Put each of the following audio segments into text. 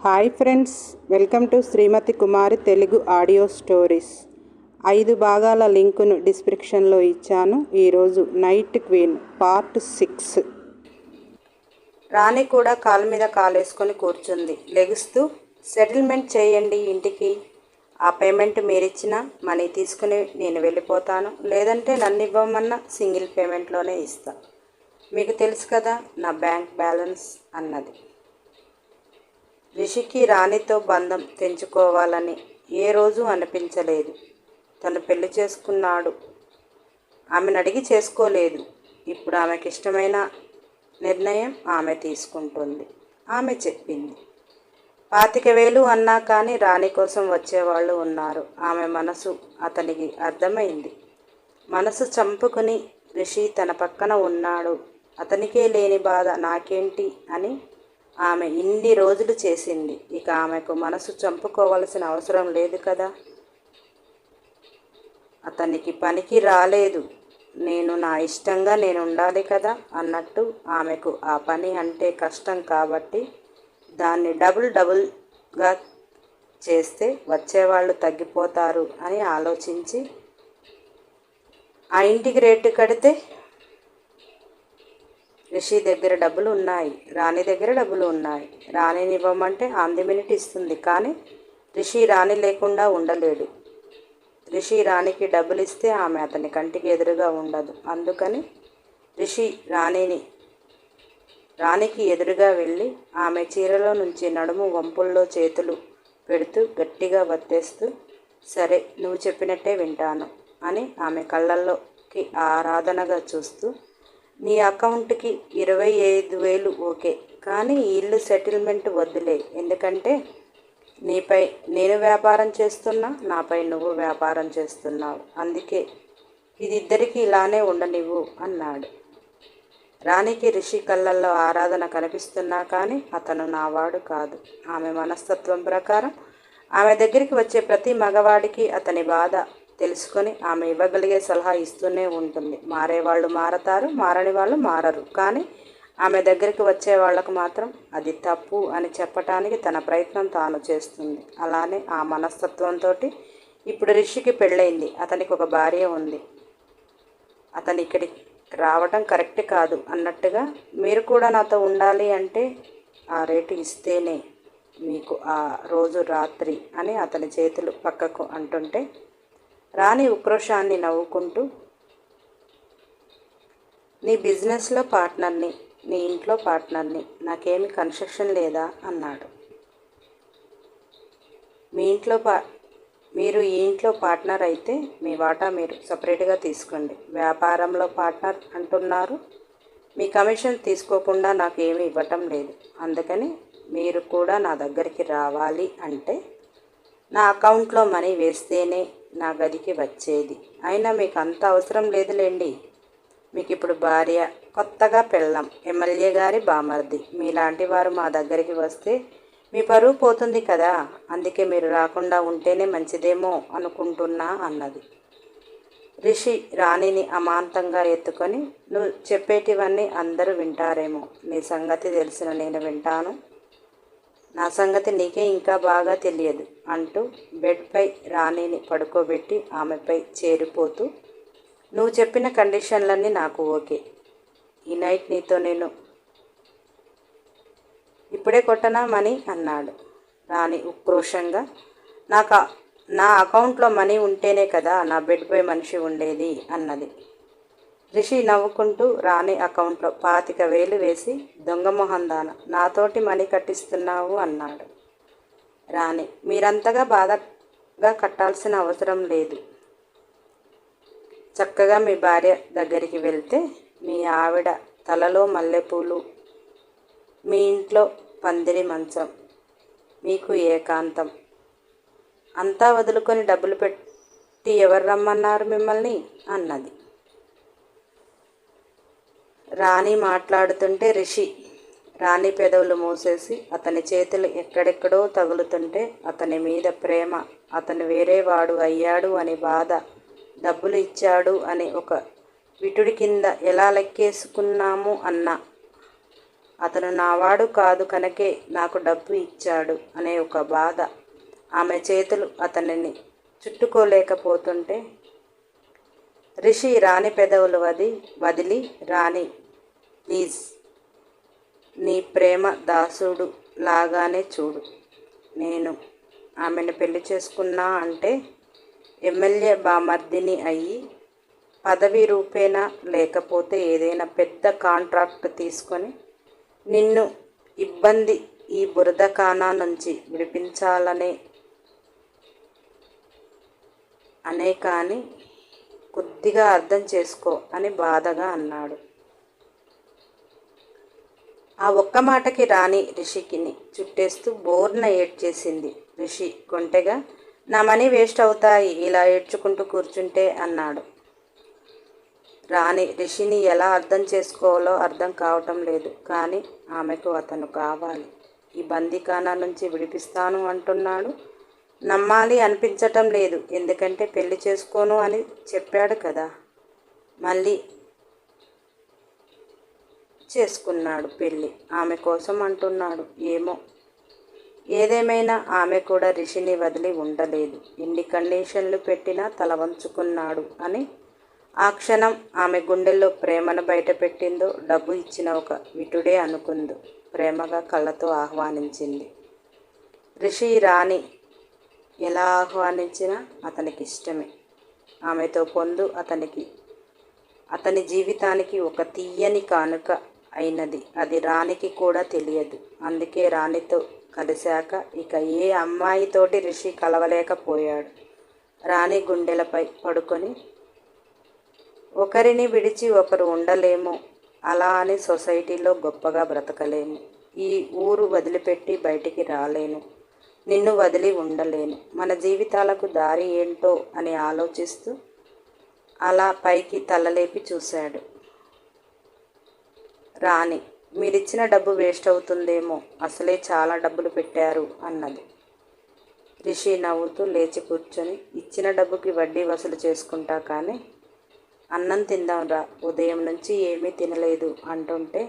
Hi friends, welcome to Srimati Kumari Telugu audio stories. 5 భాగాల లింకును డిస్క్రిప్షన్లో ఇచ్చాను. ఈరోజు నైట్ క్వీన్ పార్ట్ 6. రాణి కూడా కాలు మీద కాలేసుకొని కూర్చుంది. లెగుస్తూ, సెటిల్మెంట్ చేయండి ఇంటికి. ఆ పేమెంట్ మీరిచ్చిన మనీ తీసుకుని నేను వెళ్ళిపోతాను. లేదంటే నన్ను ఇవ్వమన్నా సింగిల్ పేమెంట్లోనే ఇస్తా. మీకు తెలుసు కదా నా బ్యాంక్ బ్యాలెన్స్ అన్నది. రిషికి రాణితో బంధం తెంచుకోవాలని ఏ రోజు అనిపించలేదు. తను పెళ్లి చేసుకున్నాడు, ఆమెను అడిగి చేసుకోలేదు. ఇప్పుడు ఆమెకి ఇష్టమైన నిర్ణయం ఆమె తీసుకుంటుంది. ఆమె చెప్పింది. 25,000 అన్నా కానీ రాణి కోసం వచ్చేవాళ్ళు ఉన్నారు. ఆమె మనసు అతనికి అర్థమైంది. మనసు చంపుకుని రిషి తన పక్కన ఉన్నాడు, అతనికే లేని బాధ నాకేంటి అని ఆమె ఇన్ని రోజులు చేసింది. ఇక ఆమెకు మనసు చంపుకోవాల్సిన అవసరం లేదు కదా. అతనికి పనికి రాలేదు, నేను నా ఇష్టంగా నేను ఉండాలి కదా అన్నట్టు ఆమెకు ఆ పని అంటే కష్టం కాబట్టి దాన్ని డబుల్గా చేస్తే వచ్చేవాళ్ళు తగ్గిపోతారు అని ఆలోచించి ఆ ఇంటికి రేటు కడితే రిషి దగ్గర డబ్బులు ఉన్నాయి, రాణి దగ్గర డబ్బులు ఉన్నాయి. రాణిని ఇవ్వమంటే ఆన్ ది మినిట్ ఇస్తుంది. కానీ రిషి రాణి లేకుండా ఉండలేడు. రిషి రాణికి డబ్బులు ఇస్తే ఆమె అతని కంటికి ఎదురుగా ఉండదు. అందుకని రిషి రాణికి ఎదురుగా వెళ్ళి ఆమె చీరలో నుంచి నడుము వంపుల్లో చేతులు పెడుతూ గట్టిగా వత్తేస్తూ, సరే నువ్వు చెప్పినట్టే వింటాను అని ఆమె కళ్ళల్లోకి ఆరాధనగా చూస్తూ, నీ అకౌంట్కి 25,000 ఓకే, కానీ ఇల్లు సెటిల్మెంట్ వద్దులే. ఎందుకంటే నీపై నేను వ్యాపారం చేస్తున్నా, నాపై నువ్వు వ్యాపారం చేస్తున్నావు. అందుకే ఇది ఇద్దరికి ఇలానే ఉండనివ్వు అన్నాడు. రాణికి రిషి కళ్ళల్లో ఆరాధన కనిపిస్తున్నా కానీ అతను నావాడు కాదు. ఆమె మనస్తత్వం ప్రకారం ఆమె దగ్గరికి వచ్చే ప్రతి మగవాడికి అతని బాధ తెలుసుకొని ఆమె ఇవ్వగలిగే సలహా ఇస్తూనే ఉంటుంది. మారేవాళ్ళు మారతారు, మారని వాళ్ళు మారరు. కానీ ఆమె దగ్గరికి వచ్చే వాళ్ళకు మాత్రం అది తప్పు అని చెప్పటానికి తన ప్రయత్నం తాను చేస్తుంది. అలానే ఆ మనస్తత్వంతో ఇప్పుడు రిషికి పెళ్ళయింది. అతనికి ఒక భార్య ఉంది. అతను ఇక్కడికి రావడం కరెక్ట్ కాదు అన్నట్టుగా, మీరు కూడా నాతో ఉండాలి అంటే ఆ రేటు ఇస్తేనే మీకు ఆ రోజు రాత్రి అని అతని చేతులు పక్కకు అంటుంటే రాణి ఉక్రోషాన్ని నవ్వుకుంటూ, నీ బిజినెస్లో పార్ట్నర్ని, నీ ఇంట్లో పార్ట్నర్ని, నాకేమి కన్సెషన్ లేదా అన్నాడు. మీరు ఈ ఇంట్లో పార్ట్నర్ అయితే మీ వాటా మీరు సపరేట్గా తీసుకోండి. వ్యాపారంలో పార్ట్నర్ అంటున్నారు, మీ కమిషన్ తీసుకోకుండా నాకు ఏమీ ఇవ్వటం లేదు. అందుకని మీరు కూడా నా దగ్గరికి రావాలి అంటే నా అకౌంట్లో మనీ వేస్తేనే నా గదికి వచ్చేది. అయినా మీకు అంత అవసరం లేదులేండి. మీకు ఇప్పుడు భార్య, కొత్తగా పెళ్ళాం, ఎమ్మెల్యే గారి బామర్ది, మీలాంటి వారు మా దగ్గరికి వస్తే మీ పరువు పోతుంది కదా. అందుకే మీరు రాకుండా ఉంటేనే మంచిదేమో అనుకుంటున్నా అన్నది. రిషి రాణిని అమాంతంగా ఎత్తుకొని, నువ్వు చెప్పేటివన్నీ అందరూ వింటారేమో, నీ సంగతి తెలిసిన నేను వింటాను, నా సంగతి నీకే ఇంకా బాగా తెలియదు అంటూ బెడ్పై రాణిని పడుకోబెట్టి ఆమెపై చేరిపోతూ, నువ్వు చెప్పిన కండిషన్లన్నీ నాకు ఓకే. ఈ నైట్ నీతో నేను ఇప్పుడే కొట్టనా మనీ అన్నాడు. రాణి ఉక్రోషంగా, నా అకౌంట్లో మనీ ఉంటేనే కదా నా బెడ్పై మనిషి ఉండేది అన్నది. రిషి నవ్వుకుంటూ రాణి అకౌంట్లో 25,000 వేసి, దొంగ మొహందాన నాతోటి మనీ కట్టిస్తున్నావు అన్నాడు. రాణి, మీరంతగా బాధగా కట్టాల్సిన అవసరం లేదు. చక్కగా మీ భార్య దగ్గరికి వెళ్తే మీ ఆవిడ తలలో మల్లెపూలు, మీ ఇంట్లో పందిరి మంచం, మీకు ఏకాంతం అంతా వదులుకొని డబ్బులు పెట్టి ఎవరు రమ్మన్నారు మిమ్మల్ని అన్నది. రాణి మాట్లాడుతుంటే రిషి రాణి పెదవులు మూసేసి అతని చేతులు ఎక్కడెక్కడో తగులుతుంటే అతని మీద ప్రేమ, అతను వేరేవాడు అయ్యాడు అని బాధ, డబ్బులు ఇచ్చాడు అని ఒక విటుడి కింద ఎలా లెక్కేసుకున్నాము అన్న అతను నావాడు కాదు కనుకే నాకు డబ్బు ఇచ్చాడు అనే ఒక బాధ. ఆమె చేతులు అతనిని చుట్టుకోలేకపోతుంటే రిషి రాణి పెదవులు వదిలి, రాణి ప్లీజ్, నీ ప్రేమ దాసుడు లాగానే చూడు. నేను ఆమెను పెళ్లి చేసుకున్నా అంటే ఎమ్మెల్యే బామర్దిని అయ్యి, పదవి రూపేణా లేకపోతే ఏదైనా పెద్ద కాంట్రాక్ట్ తీసుకొని నిన్ను ఈ బురదఖానా నుంచి విడిపించాలనే కానీ కొద్దిగా అర్థం చేసుకో అని బాధగా అన్నాడు. ఆ ఒక్క మాటకి రాణి రిషికిని చుట్టేస్తూ బోర్న ఏడ్చేసింది. రిషి కొంటెగా, నా మనీ వేస్ట్ అవుతాయి ఇలా ఏడ్చుకుంటూ కూర్చుంటే అన్నాడు. రాణి రిషిని ఎలా అర్థం చేసుకోవాలో అర్థం కావటం లేదు. కానీ ఆమెకు అతను కావాలి. ఈ బందీఖానా నుంచి విడిపిస్తాను అంటున్నాడు. నమ్మాలి అనిపించటం లేదు. ఎందుకంటే పెళ్లి చేసుకోను అని చెప్పాడు కదా. మళ్ళీ చేసుకున్నాడు పెళ్ళి. ఆమె కోసం అంటున్నాడు. ఏదేమైనా ఆమె కూడా రిషిని వదిలి ఉండలేదు. ఎన్ని కండిషన్లు పెట్టినా తల వంచుకున్నాడు అని ఆ క్షణం ఆమె గుండెల్లో ప్రేమను బయటపెట్టిందో డబ్బు ఇచ్చిన ఒక విటుడే అనుకుందో. ప్రేమగా కళ్ళతో ఆహ్వానించింది. రిషి రాణి ఎలా ఆహ్వానించినా అతనికి ఇష్టమే. ఆమెతో పొందు అతని జీవితానికి ఒక తీయని కానుక అయినది. అది రాణికి కూడా తెలియదు. అందుకే రాణితో కలిశాక ఇక ఏ అమ్మాయితోటి రిషి కలవలేకపోయాడు. రాణి గుండెలపై పడుకొని, ఒకరిని విడిచి ఒకరు ఉండలేము, అలా అని సొసైటీలో గొప్పగా బ్రతకలేము, ఈ ఊరు వదిలిపెట్టి బయటికి రాలేను, నిన్ను వదిలి ఉండలేను, మన జీవితాలకు దారి ఏంటో అని ఆలోచిస్తూ అలా పైకి తలలేపి చూశాడు. రాణి, మీరిచ్చిన డబ్బు వేస్ట్ అవుతుందేమో, అసలే చాలా డబ్బులు పెట్టారు అన్నది. రిషి నవ్వుతూ లేచి కూర్చొని, ఇచ్చిన డబ్బుకి వడ్డీ వసూలు చేసుకుంటా కానీ అన్నం తిందాంరా, ఉదయం నుంచి ఏమీ తినలేదు అంటుంటే,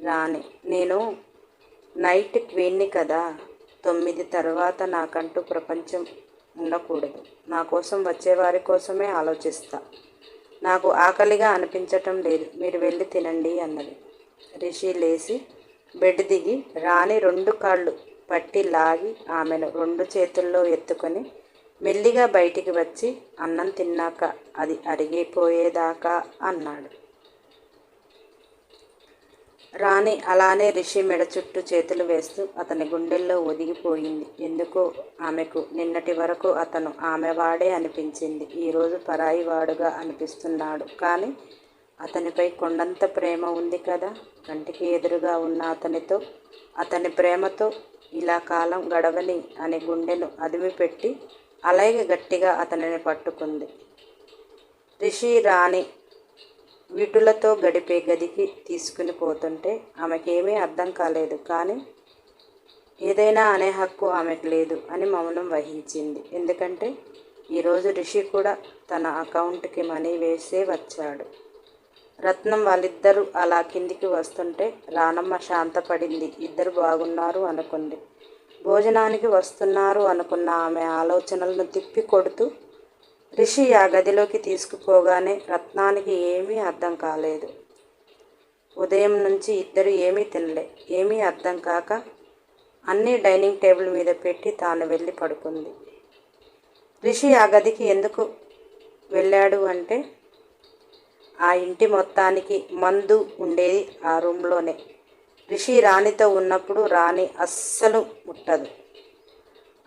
రాణి, నేను నైట్ క్వీన్ని కదా, 9 తర్వాత నాకంటూ ప్రపంచం ఉండకూడదు. నా కోసం వచ్చేవారి కోసమే ఆలోచిస్తా. నాకు ఆకలిగా అనిపించటం లేదు, మీరు వెళ్ళి తినండి అన్నది. రిషి లేచి బెడ్ దిగి రాణి 2 కాళ్ళు పట్టి లాగి ఆమెను 2 చేతుల్లో ఎత్తుకొని మెల్లిగా బయటికి వచ్చి, అన్నం తిన్నాక అది అరిగిపోయేదాకా అన్నాడు. రాణి అలానే రిషి మెడ చుట్టూ చేతులు వేస్తూ అతని గుండెల్లో ఒదిగిపోయింది. ఎందుకో ఆమెకు నిన్నటి వరకు అతను ఆమెవాడే అనిపించింది. ఈరోజు పరాయివాడుగా అనిపిస్తున్నాడు. కానీ అతనిపై కొండంత ప్రేమ ఉంది కదా. కంటికి ఎదురుగా ఉన్న అతని ప్రేమతో ఇలా కాలం గడవని అని గుండెను అదిమిపెట్టి అలాగే గట్టిగా అతనిని పట్టుకుంది. రిషి రాణి వీటులతో గడిపే గదికి తీసుకుని పోతుంటే ఆమెకేమీ అర్థం కాలేదు. కానీ ఏదైనా అనే హక్కు ఆమెకు లేదు అని మౌనం వహించింది. ఎందుకంటే ఈరోజు రిషి కూడా తన అకౌంట్కి మనీ వేసే వచ్చాడు. రత్నం వాళ్ళిద్దరూ అలా కిందికి వస్తుంటే రానమ్మ శాంతపడింది. ఇద్దరు బాగున్నారు అనుకుంది. భోజనానికి వస్తున్నారు అనుకున్న ఆమె ఆలోచనలను తిప్పి కొడుతూ రిషి ఆ గదిలోకి తీసుకుపోగానే రత్నానికి ఏమీ అర్థం కాలేదు. ఉదయం నుంచి ఇద్దరు ఏమీ తినలే. ఏమీ అర్థం కాక అన్నీ డైనింగ్ టేబుల్ మీద పెట్టి తాను వెళ్ళి పడుకుంది. రిషి ఆ గదికి ఎందుకు వెళ్ళాడు అంటే, ఆ ఇంటి మొత్తానికి మందు ఉండేది ఆ రూమ్లోనే. రిషి రాణితో ఉన్నప్పుడు రాణి అస్సలు ముట్టదు.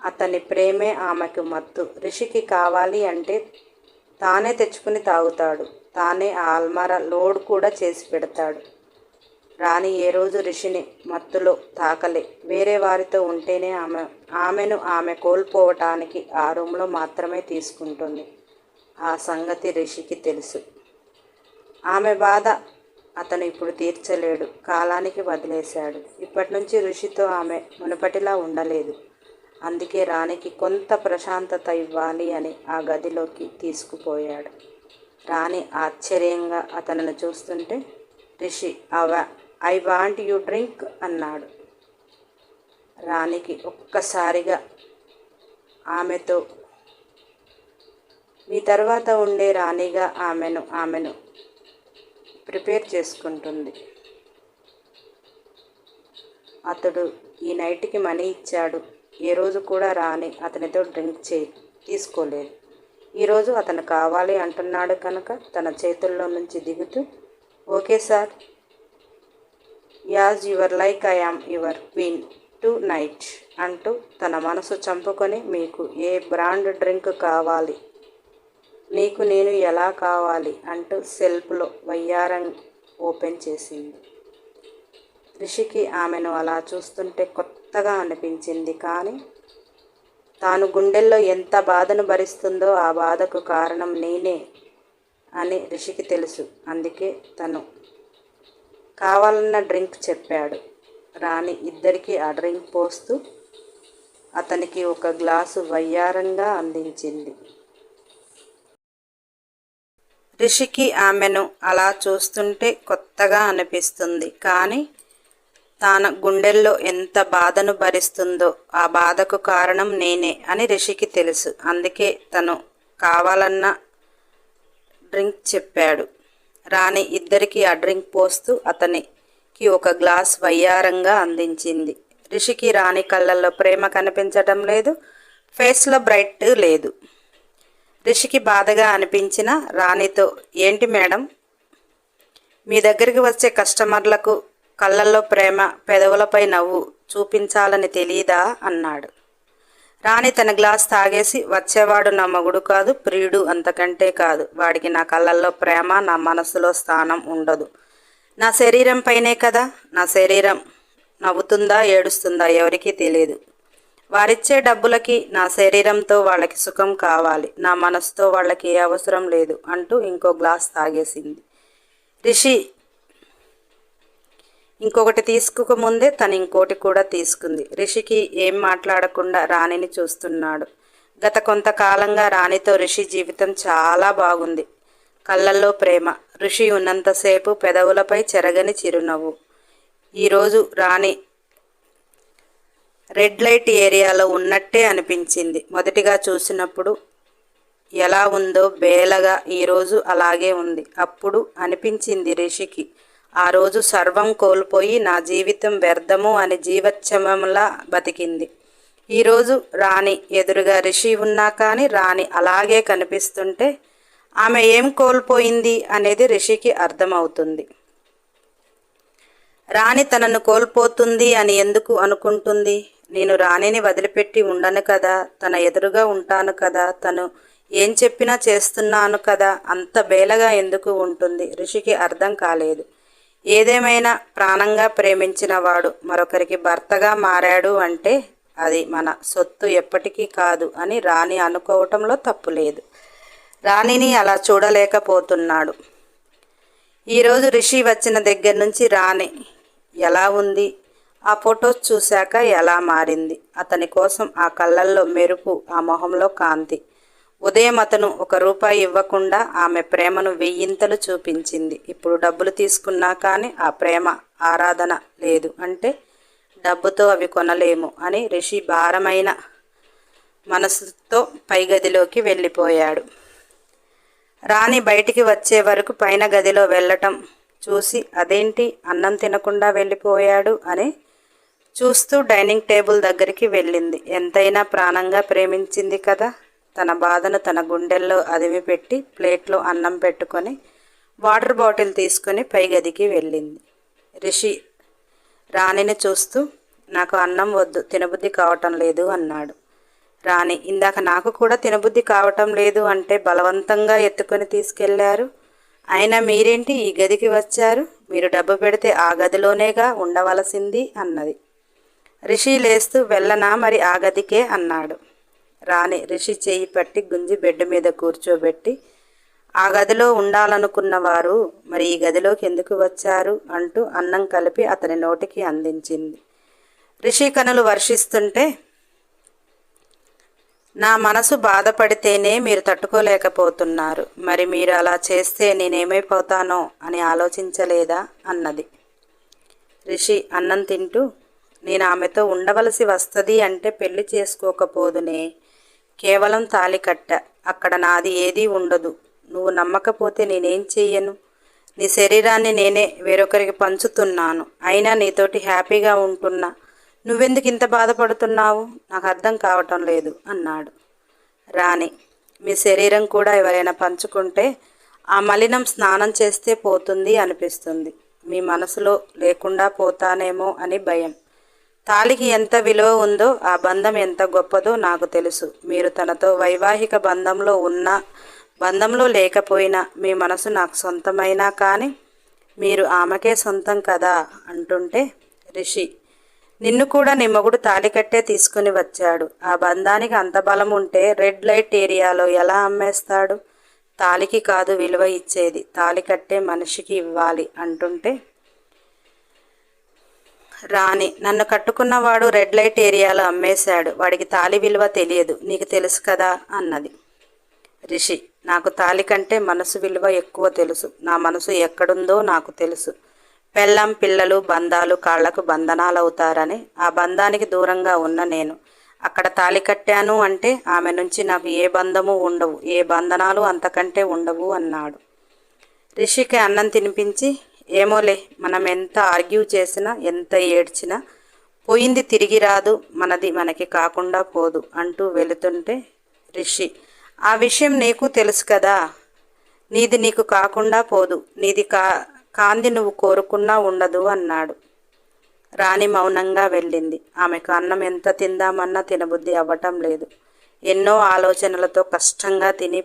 అతని ప్రేమే ఆమెకు మత్తు. రిషికి కావాలి అంటే తానే తెచ్చుకుని తాగుతాడు. తానే ఆ అల్మారా లోడ్ కూడా చేసి పెడతాడు. రాణి ఏ రోజు రిషిని మత్తులో తాకలే. వేరే వారితో ఉంటేనే ఆమెను కోల్పోవటానికి ఆ రూమ్లో మాత్రమే తీసుకుంటుంది. ఆ సంగతి రిషికి తెలుసు. ఆమె బాధ అతను ఇప్పుడు తీర్చలేడు. కాలానికి వదిలేశాడు. ఇప్పటి నుంచి రిషితో ఆమె మునుపటిలా ఉండలేదు. అందుకే రాణికి కొంత ప్రశాంతత ఇవ్వాలి అని ఆ గదిలోకి తీసుకుపోయాడు. రాణి ఆశ్చర్యంగా అతనిని చూస్తుంటే Rishi I want you drink అన్నాడు. రాణికి ఒక్కసారిగా ఆమెతో మీ తర్వాత ఉండే రాణిగా ఆమెను ప్రిపేర్ చేసుకుంటుంది. అతడు ఈ నైట్కి మనీ ఇచ్చాడు. ఏ రోజు కూడా రాణి అతనితో డ్రింక్ తీసుకోలేదు. ఈరోజు అతను కావాలి అంటున్నాడు కనుక తన చేతుల్లో నుంచి దిగుతూ, okay sir, as your like I am your queen to night అంటూ తన మనసు చంపుకొని, మీకు ఏ బ్రాండ్ డ్రింక్ కావాలి, నీకు నేను ఎలా కావాలి అంటూ సెల్ఫ్లో వయ్యారం ఓపెన్ చేసింది. రిషికి ఆమెను అలా చూస్తుంటే కొత్తగా అనిపించింది. కానీ తాను గుండెల్లో ఎంత బాధను భరిస్తుందో ఆ బాధకు కారణం నేనే అని రిషికి తెలుసు. అందుకే తను కావాలన్న డ్రింక్ చెప్పాడు. రాణి ఇద్దరికీ ఆ డ్రింక్ పోస్తూ అతనికి ఒక గ్లాసు వయ్యారంగా అందించింది. రిషికి ఆమెను అలా చూస్తుంటే కొత్తగా అనిపిస్తుంది. కానీ తన గుండెల్లో ఎంత బాధను భరిస్తుందో ఆ బాధకు కారణం నేనే అని రిషికి తెలుసు. అందుకే తను కావాలన్న డ్రింక్ చెప్పాడు. రాణి ఇద్దరికీ ఆ డ్రింక్ పోస్తూ అతనికి ఒక గ్లాస్ వయ్యారంగా అందించింది. రిషికి రాణి కళ్ళల్లో ప్రేమ కనిపించటం లేదు, ఫేస్లో బ్రైట్ లేదు. రిషికి బాధగా అనిపించిన రాణితో, ఏంటి మేడం, మీ దగ్గరికి వచ్చే కస్టమర్లకు కళ్ళల్లో ప్రేమ, పెదవులపై నవ్వు చూపించాలని తెలీదా అన్నాడు. రాణి తన గ్లాస్ తాగేసి, వచ్చేవాడు నా మగుడు కాదు, ప్రియుడు, అంతకంటే కాదు. వాడికి నా కళ్ళల్లో ప్రేమ, నా మనసులో స్థానం ఉండదు. నా శరీరం పైనే కదా. నా శరీరం నవ్వుతుందా ఏడుస్తుందా ఎవరికీ తెలియదు. వారిచ్చే డబ్బులకి నా శరీరంతో వాళ్ళకి సుఖం కావాలి, నా మనసుతో వాళ్ళకి ఏ అవసరం లేదు అంటూ ఇంకో గ్లాస్ తాగేసింది. రిషి ఇంకొకటి తీసుకోకముందే తను ఇంకోటి కూడా తీసుకుంది. రిషికి ఏం మాట్లాడకుండా రాణిని చూస్తున్నాడు. గత కొంతకాలంగా రాణితో రిషి జీవితం చాలా బాగుంది. కళ్ళల్లో ప్రేమ, రిషి ఉన్నంతసేపు పెదవులపై చెరగని చిరునవ్వు. ఈరోజు రాణి రెడ్ లైట్ ఏరియాలో ఉన్నట్టే అనిపించింది. మొదటిగా చూసినప్పుడు ఎలా ఉందో బేలగా ఈరోజు అలాగే ఉంది. అప్పుడు అనిపించింది రిషికి, ఆ రోజు సర్వం కోల్పోయి నా జీవితం వ్యర్థము అని జీవోత్సవంలా బతికింది. ఈరోజు రాణి ఎదురుగా రిషి ఉన్నా కానీ రాణి అలాగే కనిపిస్తుంటే ఆమె ఏం కోల్పోయింది అనేది రిషికి అర్థమవుతుంది. రాణి తనను కోల్పోతుంది అని ఎందుకు అనుకుంటుంది? నేను రాణిని వదిలిపెట్టి ఉండను కదా, తన ఎదురుగా ఉంటాను కదా, తను ఏం చెప్పినా చేస్తున్నాను కదా, అంత బేలగా ఎందుకు ఉంటుంది? రిషికి అర్థం కాలేదు. ఏదేమైనా ప్రాణంగా ప్రేమించిన వాడు మరొకరికి భర్తగా మారాడు అంటే అది మన సొత్తు ఎప్పటికీ కాదు అని రాణి అనుకోవటంలో తప్పు లేదు. రాణిని అలా చూడలేకపోతున్నాడు. ఈరోజు రిషి వచ్చిన దగ్గర నుంచి రాణి ఎలా ఉంది, ఆ ఫొటోస్ చూశాక ఎలా మారింది, అతని కోసం ఆ కళ్ళల్లో మెరుపు, ఆ మొహంలో కాంతి. ఉదయం అతను ₹1 ఇవ్వకుండా ఆమె ప్రేమను 1000 చూపించింది. ఇప్పుడు డబ్బులు తీసుకున్నా కానీ ఆ ప్రేమ, ఆరాధన లేదు అంటే డబ్బుతో అవి కొనలేము అని రిషి భారమైన మనసుతో పైగదిలోకి వెళ్ళిపోయాడు. రాణి బయటికి వచ్చే వరకు పైన గదిలో వెళ్ళటం చూసి, అదేంటి అన్నం తినకుండా వెళ్ళిపోయాడు అని చూస్తూ డైనింగ్ టేబుల్ దగ్గరికి వెళ్ళింది. ఎంతైనా ప్రాణంగా ప్రేమించింది కదా. తన బాధను తన గుండెల్లో అదిమిపెట్టి ప్లేట్లో అన్నం పెట్టుకొని వాటర్ బాటిల్ తీసుకొని పై గదికి వెళ్ళింది. రిషి రాణిని చూస్తూ, నాకు అన్నం వద్దు, తినబుద్ధి కావటం లేదు అన్నాడు. రాణి, ఇందాక నాకు కూడా తినబుద్ధి కావటం లేదు అంటే బలవంతంగా ఎత్తుకొని తీసుకెళ్లారు. అయినా మీరేంటి ఈ గదికి వచ్చారు? మీరు డబ్బు పెడితే ఆ గదిలోనేగా ఉండవలసింది అన్నది. రిషి లేస్తూ, వెళ్ళనా మరి ఆ గదికే అన్నాడు. రాణి రిషి చేయి పట్టి గుంజి బెడ్ మీద కూర్చోబెట్టి, ఆ గదిలో ఉండాలనుకున్న వారు మరి ఈ గదిలోకి ఎందుకు వచ్చారు అంటూ అన్నం కలిపి అతని నోటికి అందించింది. రిషి కనులు వర్షిస్తుంటే, నా మనసు బాధపడితేనే మీరు తట్టుకోలేకపోతున్నారు, మరి మీరు అలా చేస్తే నేనేమైపోతానో అని ఆలోచించలేదా అన్నది. రిషి అన్నం తింటూ, నేను ఆమెతో ఉండవలసి వస్తుంది అంటే పెళ్లి చేసుకోకపోదునే. కేవలం తాళి కట్ట, అక్కడ నాది ఏదీ ఉండదు. నువ్వు నమ్మకపోతే నేనేం చెయ్యను? నీ శరీరాన్ని నేనే వేరొకరికి పంచుతున్నాను. అయినా నీతోటి హ్యాపీగా ఉంటున్నా. నువ్వెందుకు ఇంత బాధపడుతున్నావు? నాకు అర్థం కావటం లేదు అన్నాడు. రాణి, మీ శరీరం కూడా ఎవరైనా పంచుకుంటే ఆ మలినం స్నానం చేస్తే పోతుంది అనిపిస్తుంది. మీ మనసులో లేకుండా పోతానేమో అని భయం. తాళికి ఎంత విలువ ఉందో, ఆ బంధం ఎంత గొప్పదో నాకు తెలుసు. మీరు తనతో వైవాహిక బంధంలో ఉన్నా, బంధంలో లేకపోయినా మీ మనసు నాకు సొంతమైనా కానీ మీరు ఆమెకే సొంతం కదా అంటుంటే, రిషి, నిన్ను కూడా నీ మొగుడు తాళి కట్టే తీసుకుని వచ్చాడు. ఆ బంధానికి అంత బలం ఉంటే రెడ్ లైట్ ఏరియాలో ఎలా అమ్మేస్తాడు? తాళికి కాదు విలువ ఇచ్చేది, తాళి కట్టే మనిషికి ఇవ్వాలి అంటుంటే, రాణి, నన్ను కట్టుకున్నవాడు రెడ్ లైట్ ఏరియాలో అమ్మేశాడు. వాడికి తాళి విలువ తెలియదు, నీకు తెలుసు కదా అన్నది. రిషి, నాకు తాళి కంటే మనసు విలువ ఎక్కువ తెలుసు. నా మనసు ఎక్కడుందో నాకు తెలుసు. పెళ్ళం, పిల్లలు, బంధాలు కాళ్లకు బంధనాలవుతారని ఆ బంధానికి దూరంగా ఉన్న నేను అక్కడ తాళి కట్టాను అంటే ఆమె నుంచి నాకు ఏ బంధము ఉండవు, ఏ బంధనాలు అంతకంటే ఉండవు అన్నాడు. రిషికి అన్నం తినిపించి, ఏమోలే, మనం ఎంత ఆర్గ్యూ చేసినా, ఎంత ఏడ్చినా పోయింది తిరిగి రాదు, మనది మనకి కాకుండా పోదు అంటూ వెళుతుంటే, రిషి, ఆ విషయం నీకు తెలుసు కదా. నీది నీకు కాకుండా పోదు, నీది కాంది నువ్వు కోరుకున్నా ఉండదు అన్నాడు. రాణి మౌనంగా వెళ్ళింది. ఆమెకు అన్నం ఎంత తిందామన్నా తినబుద్ధి అవ్వటం లేదు. ఎన్నో ఆలోచనలతో కష్టంగా తిని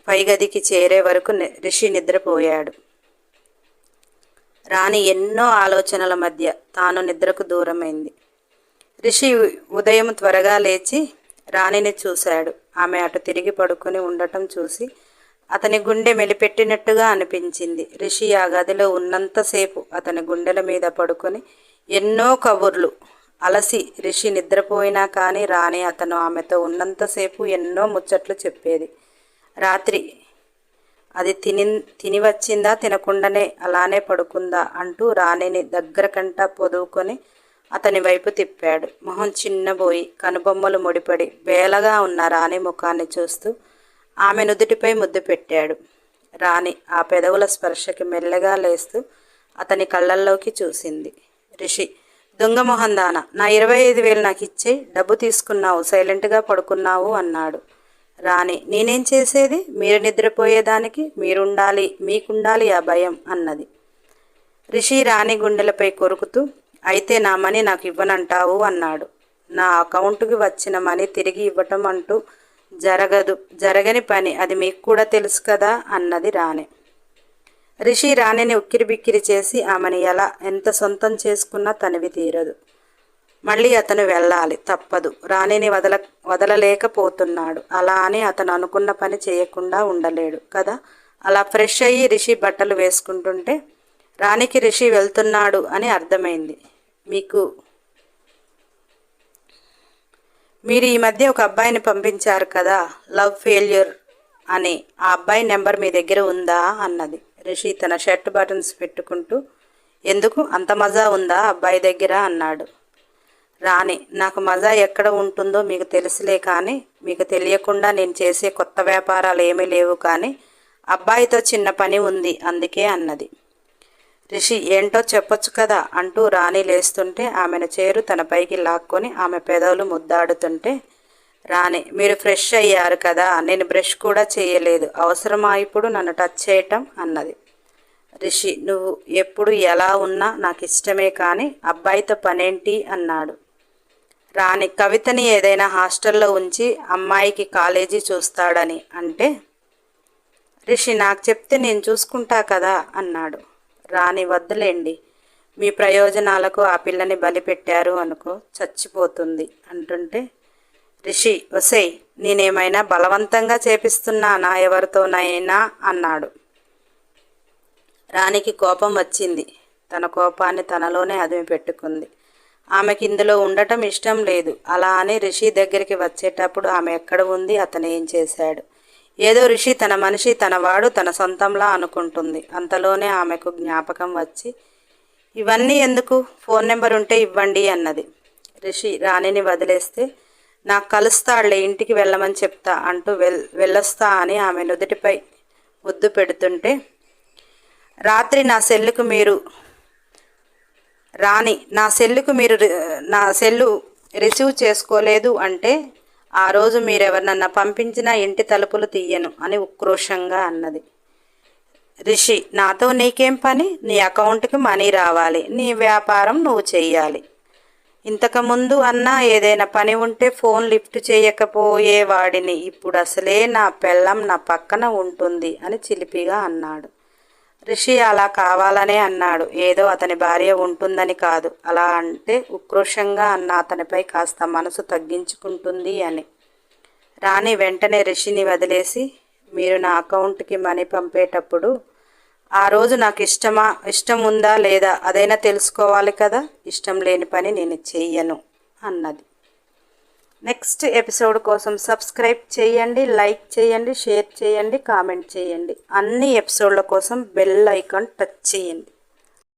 పైగదికి చేరే వరకు రిషి నిద్రపోయాడు. రాణి ఎన్నో ఆలోచనల మధ్య తాను నిద్రకు దూరమైంది. రిషి ఉదయం త్వరగా లేచి రాణిని చూశాడు. ఆమె అటు తిరిగి పడుకొని ఉండటం చూసి అతని గుండె మెలిపెట్టినట్టుగా అనిపించింది. రిషి ఆ గదిలో ఉన్నంతసేపు అతని గుండెల మీద పడుకొని ఎన్నో కబుర్లు అలసి రిషి నిద్రపోయినా కానీ రాణి అతను ఆమెతో ఉన్నంతసేపు ఎన్నో ముచ్చట్లు చెప్పేది. రాత్రి అది తిని వచ్చిందా, తినకుండానే అలానే పడుకుందా అంటూ రాణిని దగ్గర కంటా పొదువుకొని అతని వైపు తిప్పాడు. మొహం చిన్నబోయి కనుబొమ్మలు ముడిపడి బేలగా ఉన్న రాణి ముఖాన్ని చూస్తూ ఆమె నుదుటిపై ముద్దు పెట్టాడు. రాణి ఆ పెదవుల స్పర్శకి మెల్లగా లేస్తూ అతని కళ్ళల్లోకి చూసింది. రిషి, దొంగ మొహందాన, నా 25,000 నాకు ఇచ్చే, డబ్బు తీసుకున్నావు, సైలెంట్గా పడుకున్నావు అన్నాడు. రాణి, నేనేం చేసేది? మీరు నిద్రపోయేదానికి మీరుండాలి, మీకుండాలి ఆ భయం అన్నది. రిషి రాణి గుండెలపై కొరుకుతూ, అయితే నా మనీ నాకు ఇవ్వనంటావు అన్నాడు. నా అకౌంటుకి వచ్చిన మనీ తిరిగి ఇవ్వటం అంటూ జరగని పని, అది మీకు కూడా తెలుసు కదా అన్నది రాణి. రిషి రాణిని ఉక్కిరిబిక్కిరి చేసి ఆమెను ఎంత సొంతం చేసుకున్నా తనివి తీరదు. మళ్ళీ అతను వెళ్ళాలి, తప్పదు. రాణిని వదలలేకపోతున్నాడు. అలా అని అతను అనుకున్న పని చేయకుండా ఉండలేడు కదా. అలా ఫ్రెష్ అయ్యి రిషి బట్టలు వేసుకుంటుంటే రాణికి రిషి వెళ్తున్నాడు అని అర్థమైంది. మీరు ఈ మధ్య ఒక అబ్బాయిని పంపించారు కదా, లవ్ ఫెయిల్యూర్ అని, ఆ అబ్బాయి నెంబర్ మీ దగ్గర ఉందా అన్నది. రిషి తన షర్ట్ బటన్స్ పెట్టుకుంటూ, ఎందుకు, అంత మజా ఉందా అబ్బాయి దగ్గర అన్నాడు. రాణి, నాకు మజా ఎక్కడ ఉంటుందో మీకు తెలుసులే కానీ, మీకు తెలియకుండా నేను చేసే కొత్త వ్యాపారాలు ఏమీ లేవు కానీ అబ్బాయితో చిన్న పని ఉంది అందుకే అన్నది. రిషి, ఏంటో చెప్పొచ్చు కదా అంటూ రాణి లేస్తుంటే ఆమెను చేరు తన పైకి లాక్కొని ఆమె పెదవులు ముద్దాడుతుంటే, రాణి, మీరు ఫ్రెష్ అయ్యారు కదా, నేను బ్రష్ కూడా చేయలేదు, అవసరమా ఇప్పుడు నన్ను టచ్ చేయటం అన్నది. రిషి, నువ్వు ఎప్పుడు ఎలా ఉన్నా నాకు ఇష్టమే కానీ అబ్బాయితో పనేంటి అన్నాడు. రాణి, కవితని ఏదైనా హాస్టల్లో ఉంచి అమ్మాయికి కాలేజీ చూస్తాడని అంటే, రిషి, నాకు చెప్తే నేను చూసుకుంటా కదా అన్నాడు. రాణి, వద్దులేండి, మీ ప్రయోజనాలకు ఆ పిల్లని బలి పెట్టారు అనుకో, చచ్చిపోతుంది అంటుంటే, రిషి, ఒసేయ్, నేనేమైనా బలవంతంగా చేపిస్తున్నానా ఎవరితోనైనా అన్నాడు. రాణికి కోపం వచ్చింది. తన కోపాన్ని తనలోనే అదిమి పెట్టుకుంది. ఆమెకి ఇందులో ఉండటం ఇష్టం లేదు. అలా అని రిషి దగ్గరికి వచ్చేటప్పుడు ఆమె ఎక్కడ ఉంది, అతను ఏం చేశాడు? ఏదో రిషి తన మనిషి, తన వాడు, తన సొంతంలా అనుకుంటుంది. అంతలోనే ఆమెకు జ్ఞాపకం వచ్చి ఇవన్నీ ఎందుకు, ఫోన్ నెంబర్ ఉంటే ఇవ్వండి అన్నది. రిషి రాణిని వదిలేస్తే నాకు కలుస్తాడులే, ఇంటికి వెళ్ళమని చెప్తా అంటూ వెళ్ళొస్తా అని ఆమె నుదుటిపై ముద్దు పెడుతుంటే, రాత్రి నా సెల్లుకు మీరు నా సెల్లు రిసీవ్ చేసుకోలేదు అంటే ఆ రోజు మీరెవరినన్నా పంపించినా ఇంటి తలుపులు తీయను అని ఉక్రోషంగా అన్నది. రిషి, నాతో నీకేం పని? నీ అకౌంట్కి మనీ రావాలి, నీ వ్యాపారం నువ్వు చెయ్యాలి. ఇంతకుముందు అన్నా ఏదైనా పని ఉంటే ఫోన్ లిఫ్ట్ చేయకపోయేవాడిని, ఇప్పుడు అసలే నా పెళ్ళం నా పక్కన ఉంటుంది అని చిలిపిగా అన్నాడు. రిషి అలా కావాలనే అన్నాడు, ఏదో అతని భార్య ఉంటుందని కాదు. అలా అంటే ఉక్రోషంగా అన్న అతనిపై కాస్త మనసు తగ్గించుకుంటుంది అని. రాణి వెంటనే రిషిని వదిలేసి, మీరు నా అకౌంట్కి మనీ పంపేటప్పుడు ఆ రోజు నాకు ఇష్టం ఉందా లేదా అదైనా తెలుసుకోవాలి కదా, ఇష్టం లేని పని నేను చెయ్యను అన్నది. నెక్స్ట్ ఎపిసోడ్ కోసం సబ్స్క్రైబ్ చేయండి, లైక్ చేయండి, షేర్ చేయండి, కామెంట్ చేయండి. అన్ని ఎపిసోడ్ల కోసం బెల్ ఐకాన్ టచ్ చేయండి.